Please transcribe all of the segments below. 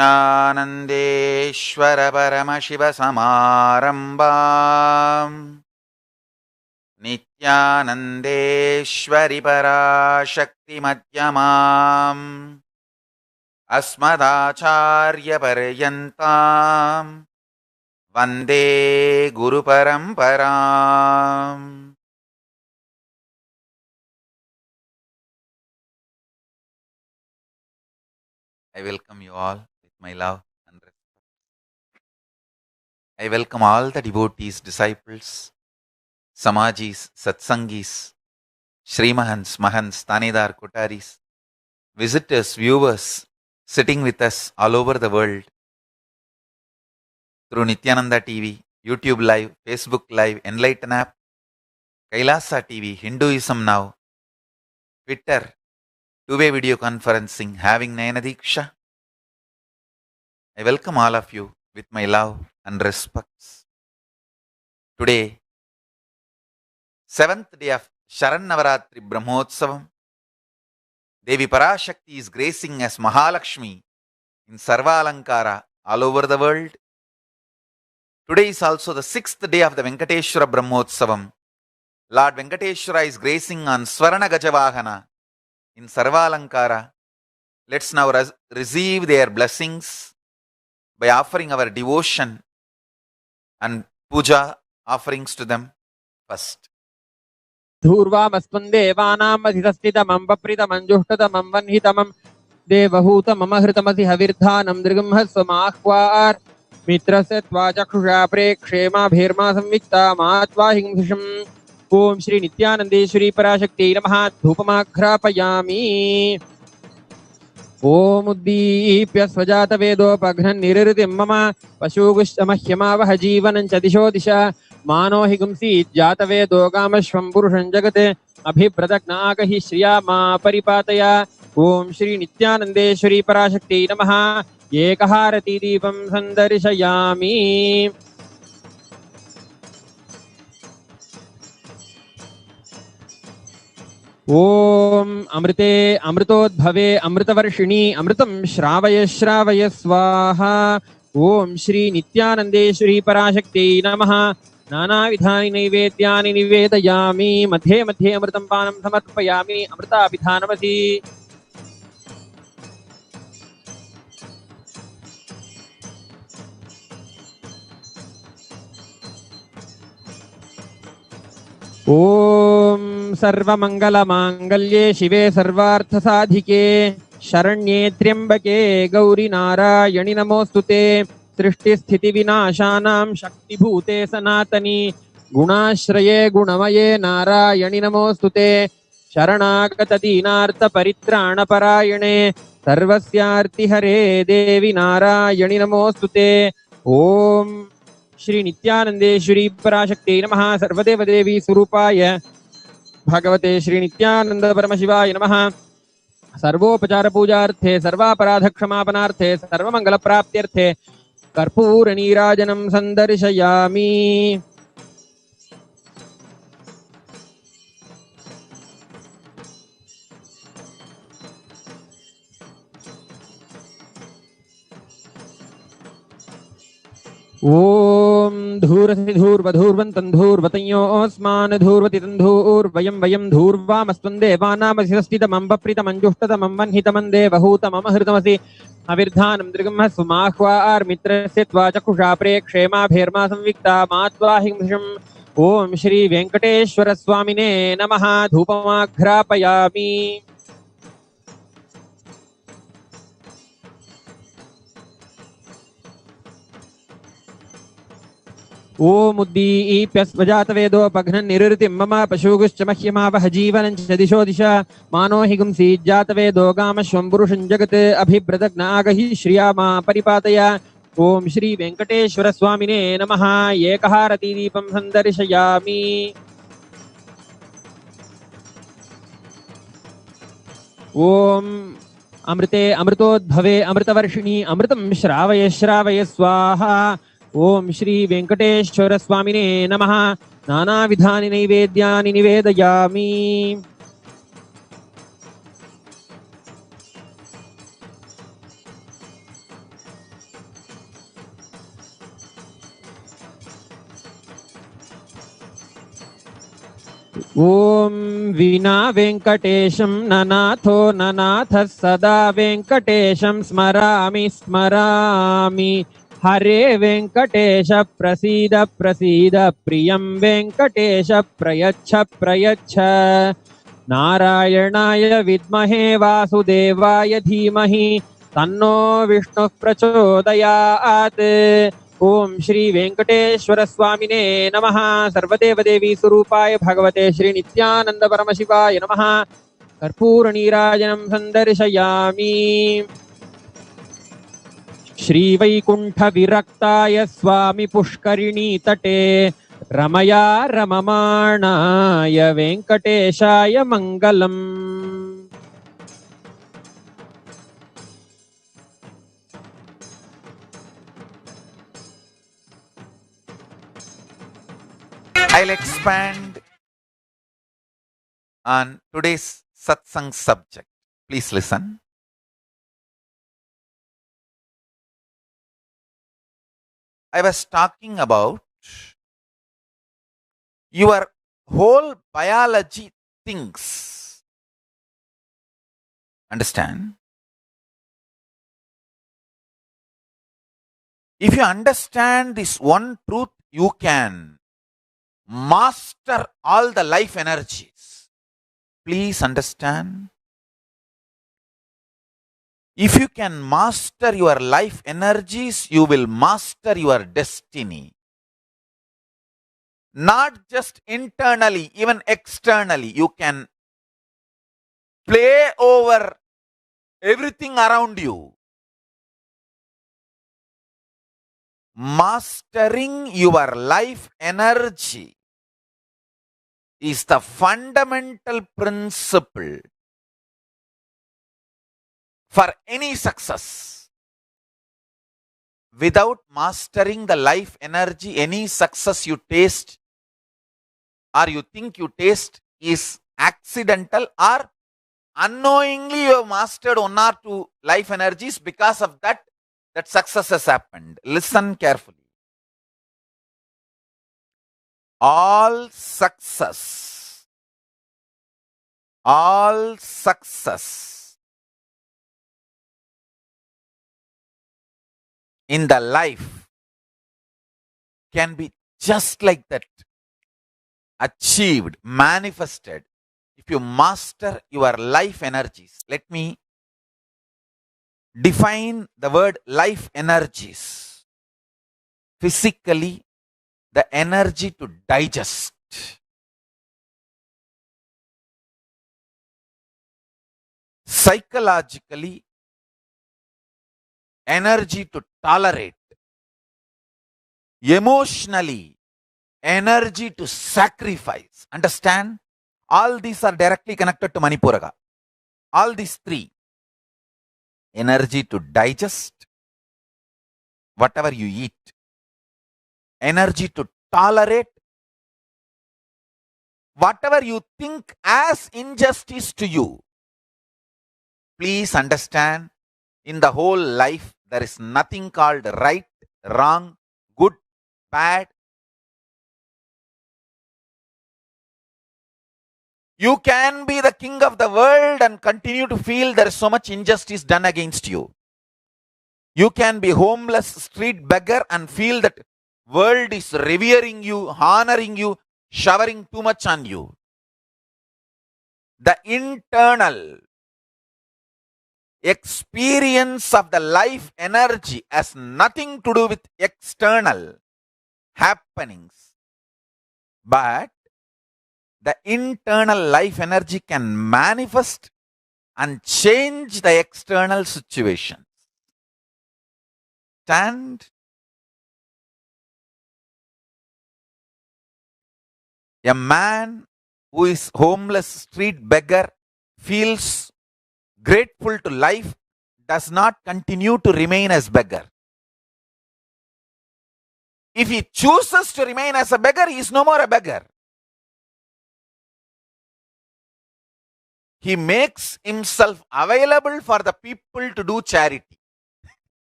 नित्यानन्देश्वर परमशिवसमारम्भाम् नित्यानन्देश्वरि पराशक्तिमध्यमाम् अस्मदाचार्यपर्यन्ताम् वन्दे गुरुपरम्पराम्। I welcome you all with my love and respect. I welcome all the devotees, disciples, Samajis, Satsangis, Srimahans, Mahans, Tanedar, Kotaris, visitors, viewers sitting with us all over the world through Nityananda TV, YouTube Live, Facebook Live, Enlighten App, Kailasa TV, Hinduism Now, Twitter, two-way video conferencing, having Nayana Diksha. I welcome all of you with my love and respects. Today, 7th day of Sharan Navaratri Brahmotsavam, Devi Parashakti is gracing as Mahalakshmi in Sarva Alankara all over the world. Today is also the 6th day of the Venkateshwara Brahmotsavam. Lord Venkateshwara is gracing on Swarana Gajavahana in Sarva Alankara. Let's now receive their blessings by offering our devotion and puja offerings to them first. धूर्वामस्मन्देवानाम् अधितस्थितमं वप्रितमं जुष्टतमं वह्नितमं देवहूतममहृतमसि हविर्धानं दृगंहस्वमाह्वार् मित्रस्य त्वा चक्षुषा प्रेक्षेमाभिर्मा संविक्ता मात्वा हिंसिषम्। ओम श्री नित्यानंदेश्वरी पराशक्ति नमः। धूपमाघ्रापयामि। ओम उद्दीप्य स्वजात वेदोपघ्नन् निरृतिं मम पशुगुश्चमह्यमावह जीवनं च दिशो दिशा मानो हि गुंसीत् जातवेदो गामश्वं पुरुषं जगत् अभिप्रदग्नागहि श्रिया मा परिपातय। ओम श्री नित्यानंदेश्वरी पराशक्ति नमः। एकहारति दीपं संदर्शयामि। ओम अमृते अमृतोद्भवे अमृतवर्षिणी अमृतं श्रावय श्रावय स्वाहा। ओम श्री नित्यानंदेश्वरी पराशक्ति नमः। नानाविधानि नैवेद्यानि निवेदयामि। मध्ये मध्ये अमृतं पानं समर्पयामि। अमृताभिधानमसि। ओम सर्वमंगलमांगल्ये शिवे सर्वार्थसाधिके शरण्ये त्र्यंबके गौरी नारायणि नमोस्तुते। सृष्टिस्थितिविनाशानां शक्तिभूते सनातनी गुणाश्रये गुणमये नारायणि नमोस्तुते। शरणागतदीनार्तपरित्राणपरायणे सर्वस्यार्तिहरे देवी नारायणि नमोस्तुते। ओम श्री नित्यानंदेश्वरी पराशक्ति नमः। सर्वदेव देवी स्वरूपाय भगवते श्री नित्यानंद परमशिवाय नमः। सर्वोपचार पूजार्थे सर्वापराध क्षमापनार्थे सर्वमंगल प्राप्त्यर्थे कर्पूर नीराजनं संदर्शयामि। ओम धूरसि धूर्वधूर्वन्तं धूर्वतयोऽस्मान् धूर्वति तन्धूर्वयं वयं धूर्वामस्त्वन्देवानामधिष्ठितमं वप्रितमं जुष्टतमं वह्नितमं देवहूतममहृतमसि अविर्धानं दृगंहस्वमाह्वार् मित्रस्य त्वा चक्षुषा प्रेक्षेमाभिर्मा संविक्ता मात्वा हिंसिषम्। ओम श्री वेंकटेश्वर स्वामिने नमः। धूपमाघ्रापयामि। ओम उद्दीप्य स्वजात वेदोपघ्नन् निरृतिं मम पशुगुश्चमह्यमावह जीवनं च दिशो दिशा मानो हि गुंसीत् जातवेदो गामश्वं पुरुषं जगत् अभिप्रदग्नागहि श्रिया मा परिपातय। ओम श्री वेंकटेश्वर स्वामिने नमः। एकहारति दीपं संदर्शयामि। ओम अमृते अमृतोद्भवे अमृतवर्षिणी अमृतं श्रावय श्रावय स्वाहा। ओम श्री वेंकटेश्वर स्वामिने नमः। नानाविधानि नैवेद्यानि निवेदयामि। ॐ विना वेङ्कटेशं ननाथो ननाथः सदा वेङ्कटेशं स्मरामि स्मरामि हरे वेङ्कटेश प्रसीद प्रसीद प्रियं वेङ्कटेश प्रयच्छ प्रयच्छ नारायणाय विद्महे वासुदेवाय धीमहि तन्नो विष्णुः प्रचोदयात् ओम श्री वेंकटेश्वर स्वामिने नमः। सर्वदेव देवी स्वरूपाय भगवते श्री नित्यानंद परमशिवाय नमः। कर्पूर नीराजनं संदर्शयामि। श्री वैकुंठ विरक्ताय स्वामी पुष्करिणी तटे रमया रममाणाय वेंकटेशाय मंगलम्। I'll expand on today's satsang subject. Please listen. I was talking about your whole biology thinks. Understand? If you understand this one truth, you can master all the life energies. Please understand. If you can master your life energies, you will master your destiny. Not just internally, even externally. You can play over everything around you. Mastering your life energy is the fundamental principle for any success. Without mastering the life energy, any success you taste or you think you taste is accidental, or unknowingly you have mastered one or two life energies. Because of that success has happened. Listen carefully. All success in the life can be just like that, achieved, manifested, if you master your life energies. Let me define the word life energies. Physically, the energy to digest. Psychologically, energy to tolerate. Emotionally, energy to sacrifice. Understand? All these are directly connected to Manipuraga. All these three. Energy to digest whatever you eat. Energy to tolerate whatever you think as injustice to you. Please understand, in the whole life, there is nothing called right, wrong, good, bad. You can be the king of the world and continue to feel there is so much injustice done against you. You can be homeless, street beggar and feel that world is revering you, honoring you, showering too much on you. The internal experience of the life energy has nothing to do with external happenings, but the internal life energy can manifest and change the external situation. Stand. A man who is homeless, street beggar, feels grateful to life, does not continue to remain as beggar. If he chooses to remain as a beggar, he is no more a beggar. He makes himself available for the people to do charity.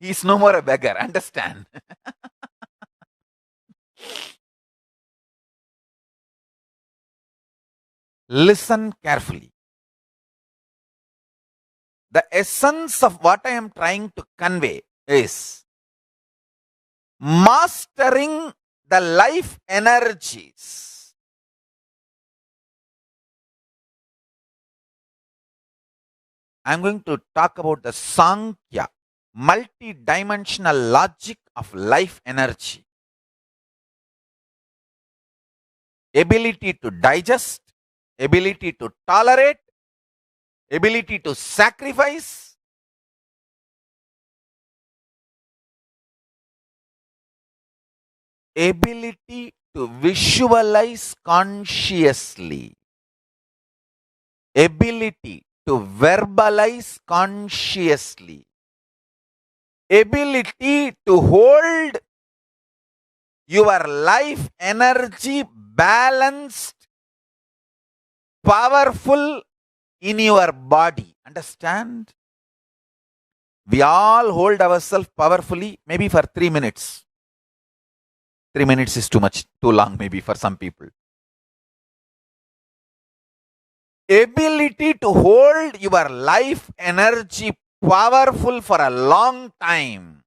He is no more a beggar. Understand? Listen carefully. The essence of what I am trying to convey is mastering the life energies. I'm going to talk about the Sankhya, multi-dimensional logic of life energy. Ability to digest, ability to tolerate, ability to sacrifice, ability to visualize consciously, ability to verbalize consciously, ability to hold your life energy balanced, powerful in your body. Understand? We all hold ourselves powerfully, maybe for 3 minutes. 3 minutes is too much, too long, maybe for some people. Ability to hold your life energy powerful for a long time.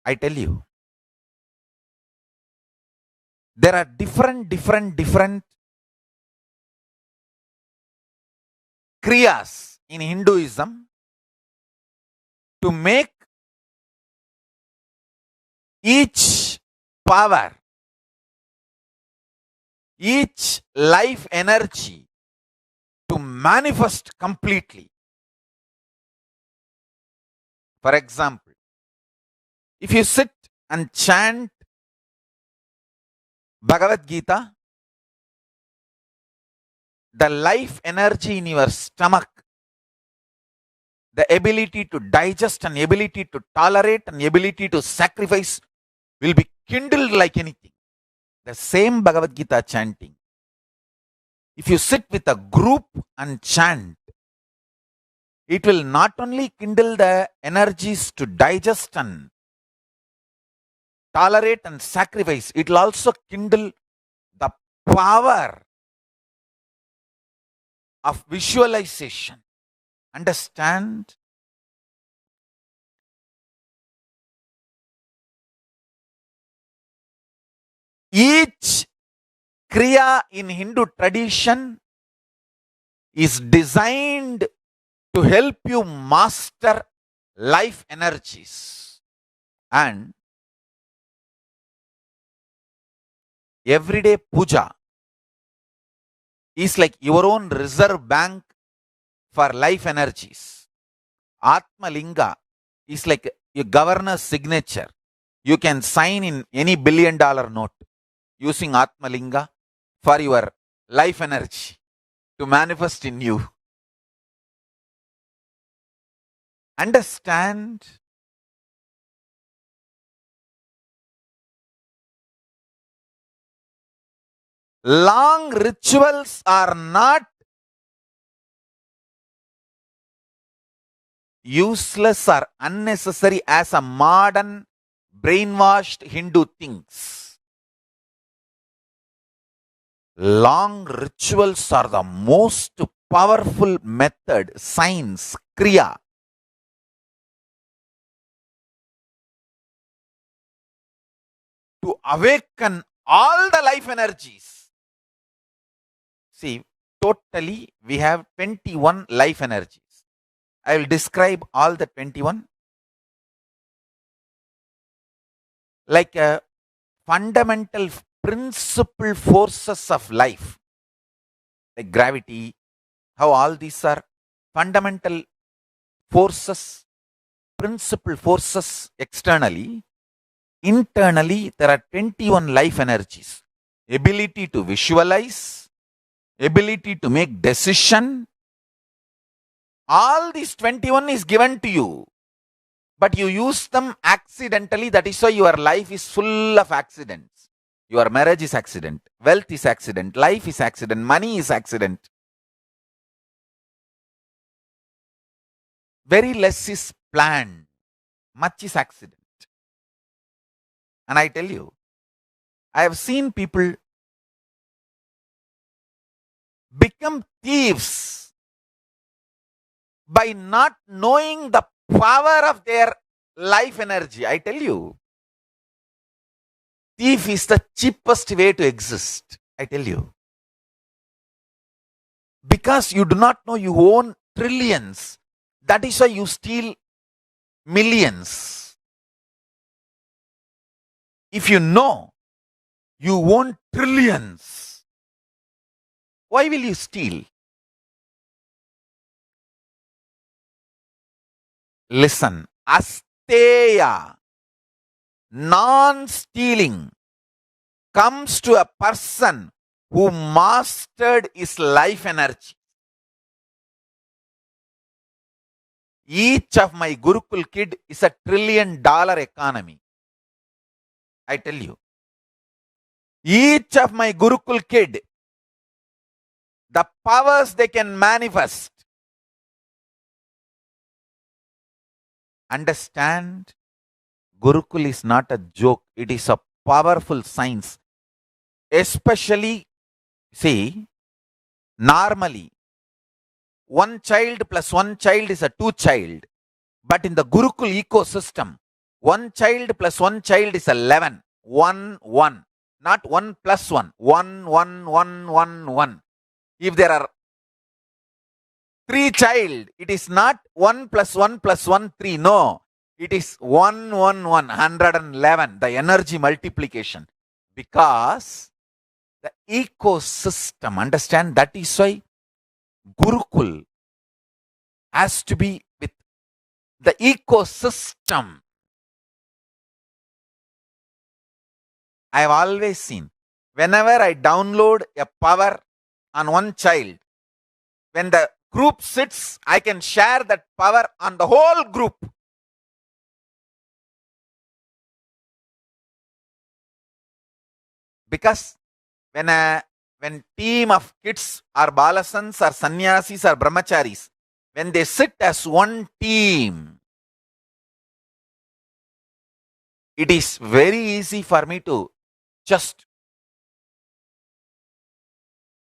I tell you, there are different kriyas in Hinduism to make each power, each life energy to manifest completely. For example, if you sit and chant Bhagavad Gita, the life energy in your stomach, the ability to digest and ability to tolerate and ability to sacrifice will be kindled like anything. The same Bhagavad Gita chanting. If you sit with a group and chant, it will not only kindle the energies to digest and tolerate and sacrifice, it will also kindle the power of visualization. Understand? Each kriya in Hindu tradition is designed to help you master life energies. And everyday puja is like your own reserve bank for life energies. Atma Linga is like your governor's signature. You can sign in any $1 billion note using Atma Linga for your life energy to manifest in you. Understand? Long rituals are not useless or unnecessary as a modern brainwashed Hindu thinks. Long rituals are the most powerful method, science, kriya, to awaken all the life energies. See, totally we have 21 life energies. I will describe all the 21 like a fundamental principal forces of life, like gravity, how all these are fundamental forces, principal forces externally. Internally, there are 21 life energies. Ability to visualize, ability to make decision. All these 21 is given to you, but you use them accidentally. That is why your life is full of accidents. Your marriage is accident, wealth is accident, life is accident, money is accident. Very less is planned, much is accident. And I tell you, I have seen people become thieves by not knowing the power of their life energy. I tell you, thief is the cheapest way to exist. I tell you. Because you do not know you own trillions. That is why you steal millions. If you know you own trillions, why will you steal? Listen, asteya, non-stealing, comes to a person who mastered his life energy. Each of my Gurukul kid is a $1 trillion economy. I tell you. Each of my Gurukul kid, the powers they can manifest. Understand? Gurukul is not a joke. It is a powerful science. Especially, see, normally, one child plus one child is a two child. But in the Gurukul ecosystem, one child plus one child is 11. 1, 1. Not 1 plus 1. 1, 1, 1, 1, 1. If there are 3 child, it is not 1 plus 1 plus 1, 3. No. It is 1, 1, 1. 111. The energy multiplication. Because the ecosystem, understand, that is why Gurukul has to be with the ecosystem. I have always seen, whenever I download a power on one child, when the group sits, I can share that power on the whole group. Because when team of kids or balasans or sannyasis or brahmacharis, when they sit as one team, it is very easy for me to just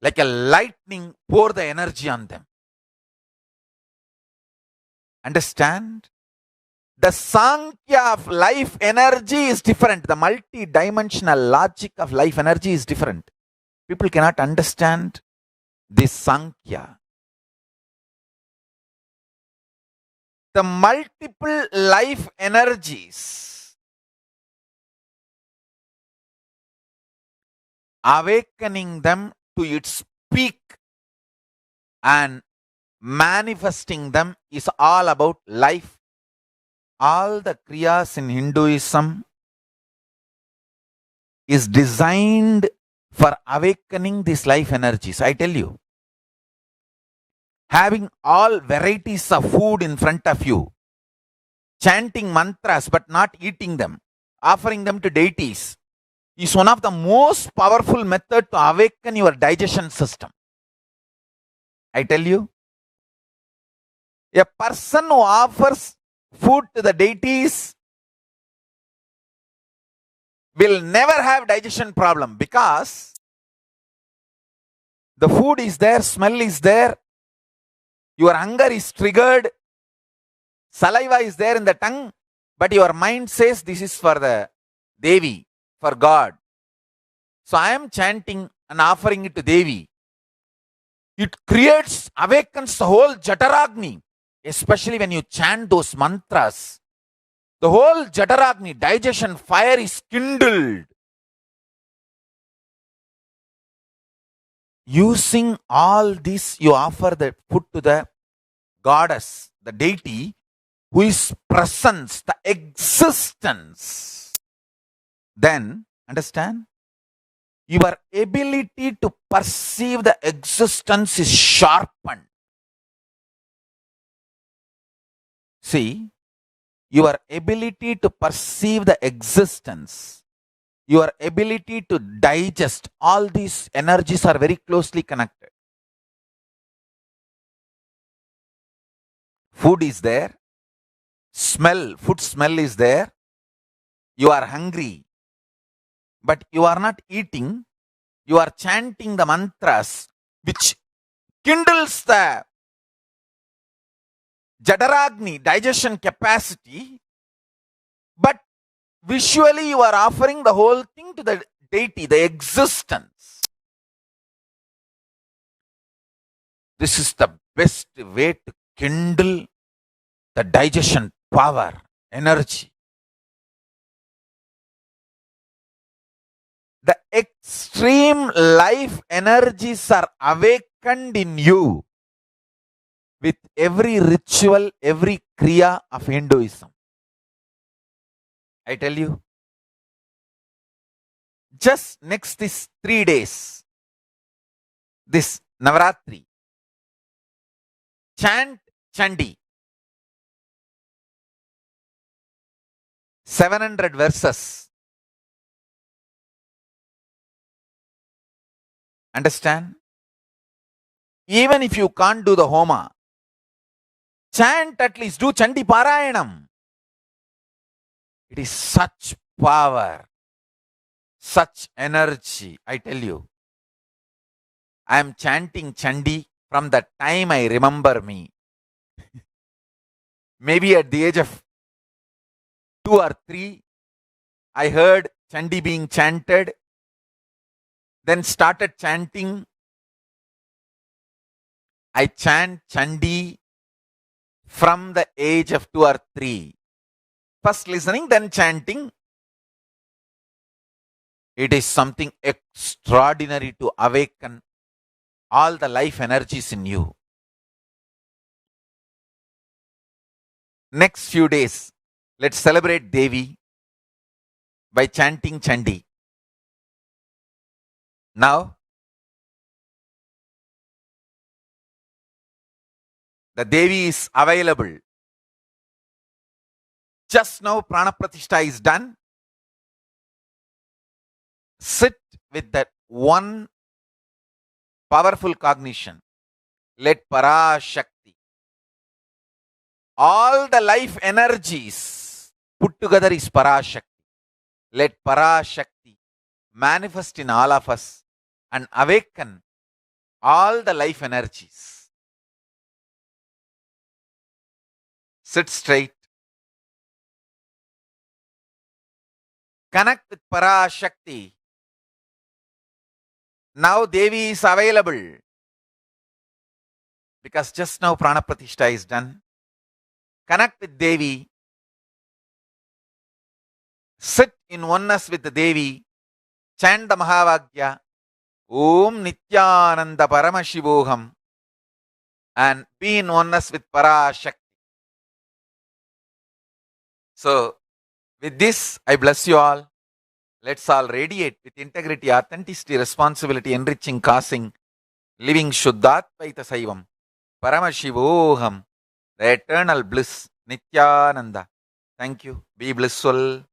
like a lightning pour the energy on them. Understand? The Sankhya of life energy is different. The multi-dimensional logic of life energy is different. People cannot understand this Sankhya. The multiple life energies, awakening them to its peak and manifesting them is all about life. All the kriyas in Hinduism is designed for awakening these life energies. I tell you, having all varieties of food in front of you, chanting mantras but not eating them, offering them to deities, is one of the most powerful method to awaken your digestion system. I tell you, a person who offers food to the deities will never have digestion problem because the food is there, smell is there, your hunger is triggered, saliva is there in the tongue, but your mind says this is for the Devi, for God. So I am chanting and offering it to Devi. It creates, awakens the whole Jataragni, especially when you chant those mantras. The whole Jataragni, digestion fire is kindled. Using all this, you offer the food to the goddess, the deity, who is presence, the existence. Then, understand? Your ability to perceive the existence is sharpened. See, your ability to perceive the existence, your ability to digest, all these energies are very closely connected. Food is there, food smell is there, you are hungry, but you are not eating, you are chanting the mantras which kindles the Jadaragni digestion capacity, but visually you are offering the whole thing to the deity, the existence. This is the best way to kindle the digestion power, energy. The extreme life energies are awakened in you with every ritual, every kriya of Hinduism. I tell you, just next these 3 days, this Navaratri, chant Chandi, 700 verses. Understand? Even if you can't do the Homa, chant at least, do Chandi Parayanam. It is such power, such energy, I tell you. I am chanting Chandi from the time I remember me. Maybe at the age of 2 or 3, I heard Chandi being chanted, then started chanting. I chant Chandi from the age of 2 or 3. First listening, then chanting. It is something extraordinary to awaken all the life energies in you. Next few days, let's celebrate Devi by chanting Chandi. Now, the Devi is available. Just now, Prana Pratishtha is done. Sit with that one powerful cognition. Let Parashakti, all the life energies put together is Parashakti. Let Parashakti manifest in all of us and awaken all the life energies. Sit straight. Connect with Parashakti. Now Devi is available. Because just now Prana Pratishtha is done. Connect with Devi. Sit in oneness with the Devi. Chant the Mahavagya. Om Nityananda Paramashivoham. And be in oneness with Parashakti. So, with this, I bless you all. Let's all radiate with integrity, authenticity, responsibility, enriching, causing, living Shuddhatvaita Saivam, Paramashivoham, the eternal bliss, Nityananda. Thank you. Be blissful.